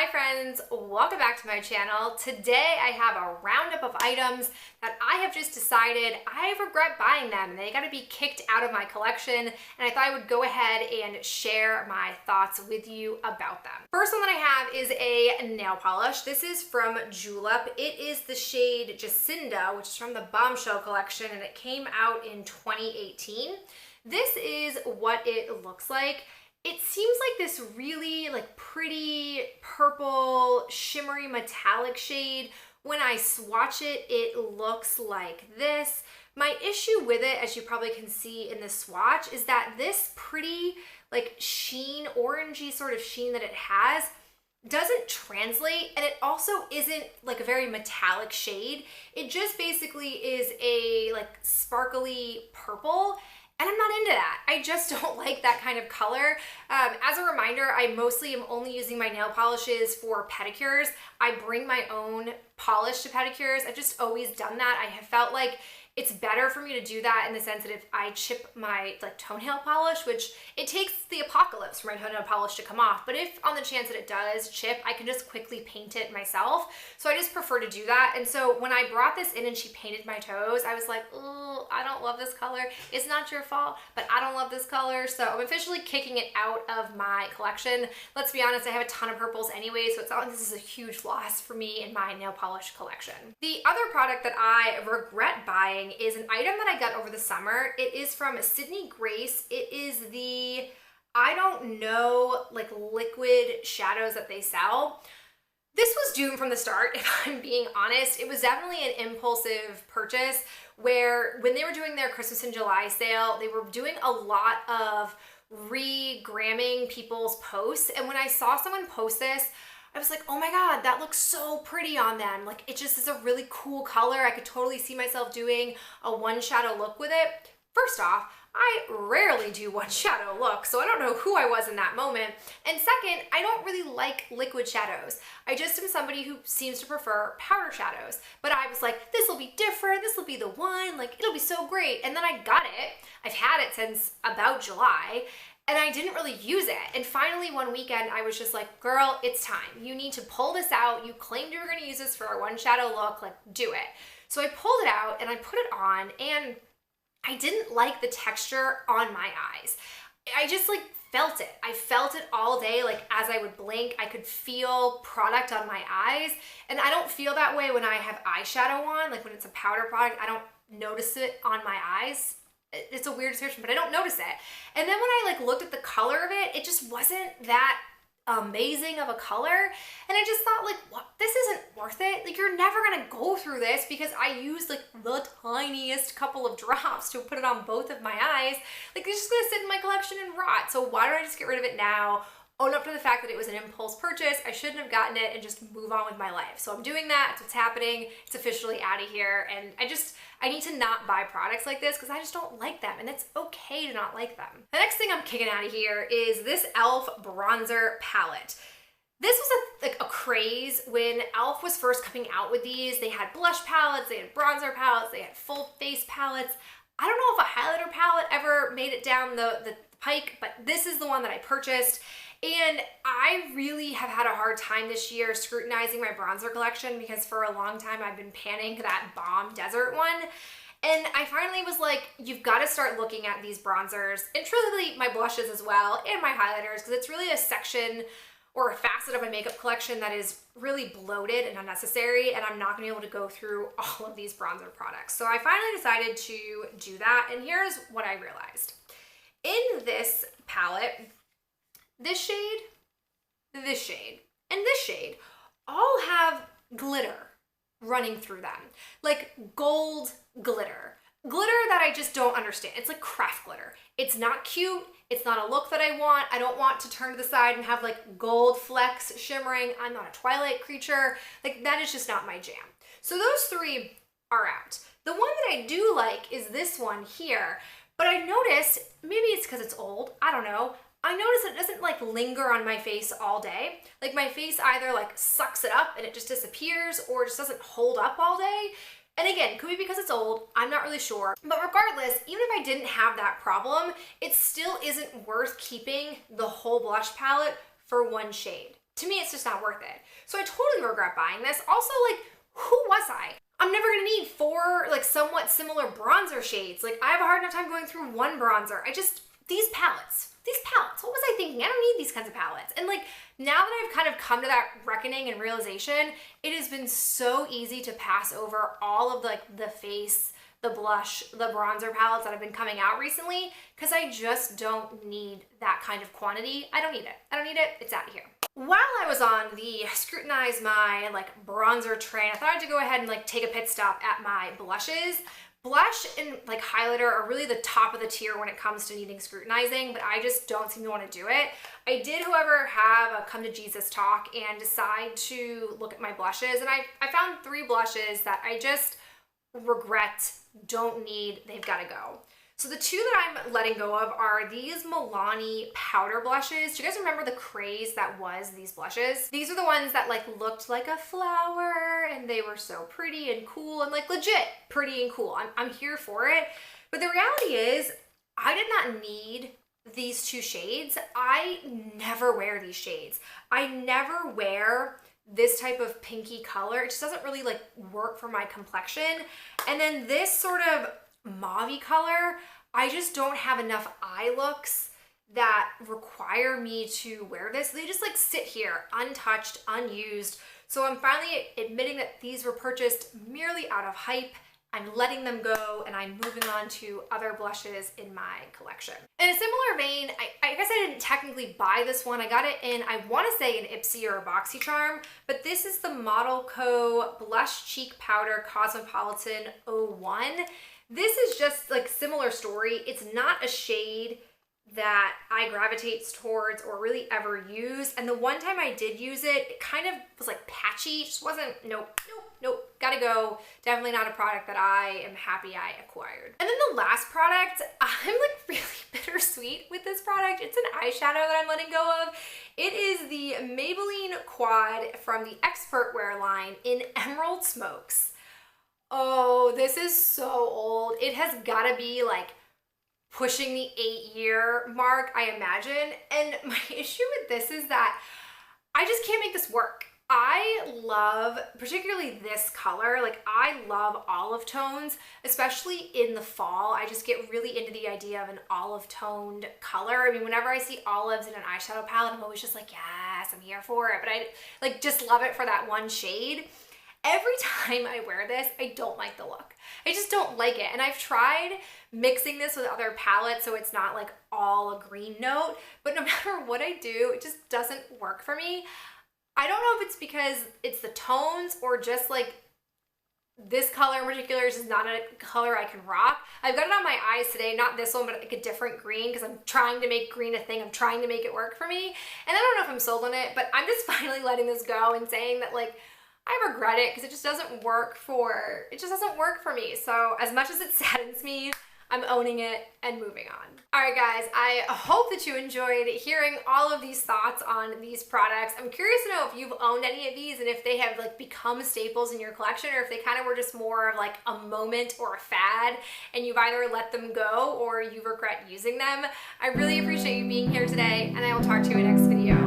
Hi friends, welcome back to my channel. Today I have a roundup of items that I have just decided I regret buying them and they gotta be kicked out of my collection, and I thought I would go ahead and share my thoughts with you about them. First one that I have is a nail polish. This is from Julep. It is the shade Jacinda, which is from the Bombshell collection, and it came out in 2018. This is what it looks like. It seems like this really pretty purple shimmery metallic shade. When I swatch it, it looks like this. My issue with it, as you probably can see in the swatch, is that this pretty sheen, orangey sort of sheen that it has doesn't translate, and it also isn't a very metallic shade. It just basically is a sparkly purple. And I'm not into that. I just don't like that kind of color. As a reminder, I mostly am only using my nail polishes for pedicures. I bring my own polish to pedicures. I've just always done that. I have felt like it's better for me to do that in the sense that if I chip my toenail polish, which it takes the apocalypse for my toenail polish to come off, but if on the chance that it does chip, I can just quickly paint it myself. So I just prefer to do that. And so when I brought this in and she painted my toes, I was like, oh, I don't love this color. It's not your fault, but I don't love this color. So I'm officially kicking it out of my collection. Let's be honest, I have a ton of purples anyway, so it's not like this is a huge loss for me in my nail polish collection. The other product that I regret buying is an item that I got over the summer. It is from Sydney Grace. It is the, I don't know, liquid shadows that they sell. This was doomed from the start, if I'm being honest. It was definitely an impulsive purchase where when they were doing their Christmas in July sale, they were doing a lot of re-gramming people's posts. And when I saw someone post this, I was like, oh my God, that looks so pretty on them. It just is a really cool color. I could totally see myself doing a one shadow look with it. First off, I rarely do one shadow look, so I don't know who I was in that moment. And second, I don't really like liquid shadows. I just am somebody who seems to prefer powder shadows. But I was like, this will be different, this will be the one, it'll be so great. And then I got it. I've had it since about July, and I didn't really use it. And finally one weekend I was just like, girl, it's time. You need to pull this out. You claimed you were gonna use this for a one shadow look, do it. So I pulled it out and I put it on, and I didn't like the texture on my eyes. I just felt it. I felt it all day. As I would blink, I could feel product on my eyes. And I don't feel that way when I have eyeshadow on. When it's a powder product, I don't notice it on my eyes. It's a weird description, but I don't notice it. And then when I looked at the color of it, it just wasn't that amazing of a color. And I just thought what, this isn't worth it. You're never gonna go through this because I used the tiniest couple of drops to put it on both of my eyes. It's just gonna sit in my collection and rot. So why don't I just get rid of it now? Own up to the fact that it was an impulse purchase. I shouldn't have gotten it and just move on with my life. So I'm doing that. It's what's happening. It's officially out of here. And I need to not buy products like this because I just don't like them, and it's okay to not like them. The next thing I'm kicking out of here is this e.l.f. bronzer palette. This was a craze when e.l.f. was first coming out with these. They had blush palettes, they had bronzer palettes, they had full face palettes. I don't know if a highlighter palette ever made it down the pike, but this is the one that I purchased. And I really have had a hard time this year scrutinizing my bronzer collection because for a long time I've been panning that Balm Desert one. And I finally was like, you've got to start looking at these bronzers, and truly my blushes as well, and my highlighters, because it's really a section or a facet of my makeup collection that is really bloated and unnecessary, and I'm not gonna be able to go through all of these bronzer products. So I finally decided to do that, and here's what I realized. In this palette, this shade, and this shade all have glitter running through them. Gold glitter. Glitter that I just don't understand. It's like craft glitter. It's not cute. It's not a look that I want. I don't want to turn to the side and have gold flecks shimmering. I'm not a Twilight creature. That is just not my jam. So those three are out. The one that I do like is this one here, but I noticed, maybe it's because it's old, I don't know, I noticed it doesn't linger on my face all day. My face either sucks it up and it just disappears, or it just doesn't hold up all day. And again, could be because it's old, I'm not really sure. But regardless, even if I didn't have that problem, it still isn't worth keeping the whole blush palette for one shade. To me, it's just not worth it. So I totally regret buying this. Also, like, who was I? I'm never gonna need 4 like somewhat similar bronzer shades. Like, I have a hard enough time going through one bronzer. These palettes, what was I thinking? I don't need these kinds of palettes. And like, now that I've kind of come to that reckoning and realization, it has been so easy to pass over all of like the face, the blush, the bronzer palettes that have been coming out recently, because I just don't need that kind of quantity. I don't need it. It's out of here. While I was on the scrutinize my like bronzer train, I thought I'd go ahead and like take a pit stop at my blushes. Blush and like highlighter are really the top of the tier when it comes to needing scrutinizing, but I just don't seem to want to do it. I did, however, have a come to Jesus talk and decide to look at my blushes, and I found 3 blushes that I just regret, don't need, they've got to go. So the 2 that I'm letting go of are these Milani powder blushes. Do you guys remember the craze that was these blushes? These are the ones that like looked like a flower and they were so pretty and cool and like legit pretty and cool. I'm here for it. But the reality is I did not need these 2 shades. I never wear these shades. I never wear this type of pinky color. It just doesn't really like work for my complexion. And then this sort of mauve color, I just don't have enough eye looks that require me to wear this. They just like sit here untouched, unused. So I'm finally admitting that these were purchased merely out of hype. I'm letting them go and I'm moving on to other blushes in my collection. In a similar vein, I guess I didn't technically buy this one. I got it in, I want to say an Ipsy or a BoxyCharm, but this is the Model Co. Blush Cheek Powder Cosmopolitan 01. This is just like similar story. It's not a shade that I gravitate towards or really ever use. And the one time I did use it, it kind of was like patchy. It just wasn't, nope, gotta go. Definitely not a product that I am happy I acquired. And then the last product, I'm like really bittersweet with this product. It's an eyeshadow that I'm letting go of. It is the Maybelline Quad from the Expert Wear line in Emerald Smokes. Oh, this is so old. It has gotta be like pushing the 8-year mark, I imagine. And my issue with this is that I just can't make this work. I love, particularly this color, like I love olive tones, especially in the fall. I just get really into the idea of an olive toned color. I mean, whenever I see olives in an eyeshadow palette, I'm always just like, yes, I'm here for it. But I like just love it for that one shade. Every time I wear this, I don't like the look. I just don't like it. And I've tried mixing this with other palettes so it's not like all a green note, but no matter what I do, it just doesn't work for me. I don't know if it's because it's the tones or just like this color in particular is just not a color I can rock. I've got it on my eyes today, not this one, but like a different green because I'm trying to make green a thing. I'm trying to make it work for me. And I don't know if I'm sold on it, but I'm just finally letting this go and saying that like, I regret it because it just doesn't work for me. So as much as it saddens me, I'm owning it and moving on. All right, guys, I hope that you enjoyed hearing all of these thoughts on these products. I'm curious to know if you've owned any of these and if they have like become staples in your collection or if they kind of were just more of like a moment or a fad and you've either let them go or you regret using them. I really appreciate you being here today and I will talk to you in the next video.